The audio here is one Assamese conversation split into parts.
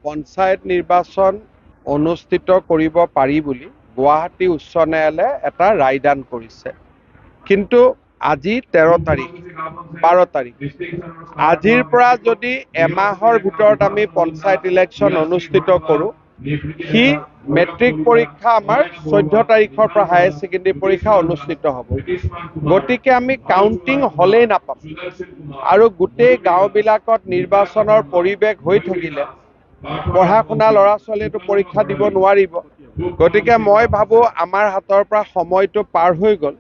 পঞ্চায়ত নিৰ্বাচন অনুষ্ঠিত কৰিব পাৰি বুলি গুৱাহাটী উচ্চ ন্যায়ালয়ে এটা ৰায়দান কৰিছে। কিন্তু আজি 13 তাৰিখ 12 তাৰিখ আজিৰ পৰা যদি এমাহৰ ভিতৰত আমি পঞ্চায়ত ইলেকশ্যন অনুষ্ঠিত কৰোঁ, সি মেট্ৰিক পৰীক্ষা আমাৰ 14 তাৰিখৰ পৰা হায়াৰ ছেকেণ্ডেৰী পৰীক্ষা অনুষ্ঠিত হ'ব। গতিকে আমি কাউণ্টিং হলেই নাপাম আৰু গোটেই গাঁওবিলাকত নিৰ্বাচনৰ পৰিৱেশ হৈ থাকিলে পঢ়া শুনা ল'ৰা ছোৱালীয়েতো পৰীক্ষা দিব নোৱাৰিব। গতিকে মই ভাবোঁ আমাৰ হাতৰ পৰা সময়টো পাৰ হৈ গ'ল।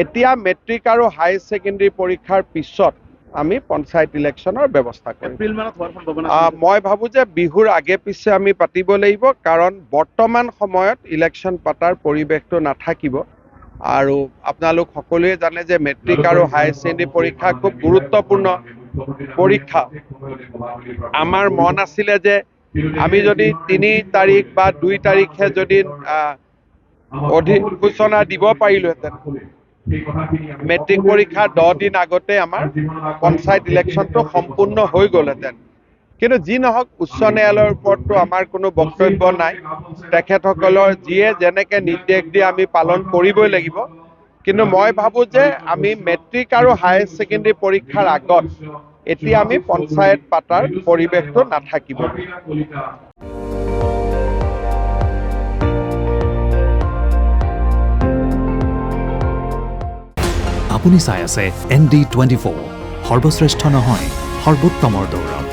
এতিয়া মেট্ৰিক আৰু হায়াৰ ছেকেণ্ডেৰী পৰীক্ষাৰ পিছত আমি পঞ্চায়ত ইলেকশ্যনৰ ব্যৱস্থা কৰিম। মই ভাবোঁ যে বিহুৰ আগে পিছে আমি পাতিব লাগিব, কাৰণ বৰ্তমান সময়ত ইলেকশ্যন পাতাৰ পৰিৱেশটো নাথাকিব। আৰু আপোনালোক সকলোৱে জানে যে মেট্ৰিক আৰু হায়াৰ ছেকেণ্ডেৰী পৰীক্ষা খুব গুৰুত্বপূৰ্ণ পৰীক্ষা। আমাৰ মন আছিলে যে আমি যদি 3 তাৰিখ বা 2 তাৰিখে যদি অধিসূচনা দিব পাৰিলোহেঁতেন, মেট্ৰিক পৰীক্ষা 10 দিন আগতে আমাৰ পঞ্চায়ত ইলেকশ্যনটো সম্পূৰ্ণ হৈ গ'লহেঁতেন। কিন্তু যি নহওক, উচ্চ ন্যায়ালয়ৰ ওপৰততো আমাৰ কোনো বক্তব্য নাই। তেখেতসকলৰ যিয়ে যেনেকৈ নিৰ্দেশ দিয়ে আমি পালন কৰিবই লাগিব। কিন্তু মই ভাবোঁ যে আমি মেট্ৰিক আৰু হায়াৰ ছেকেণ্ডেৰী পৰীক্ষাৰ আগত এতিয়া আমি পঞ্চায়ত পাতাৰ পৰিৱেশটো নাথাকিব। আপুনি চাই আছে ND24, সৰ্বশ্ৰেষ্ঠ নহয়, সৰ্বোত্তমৰ দৌৰ।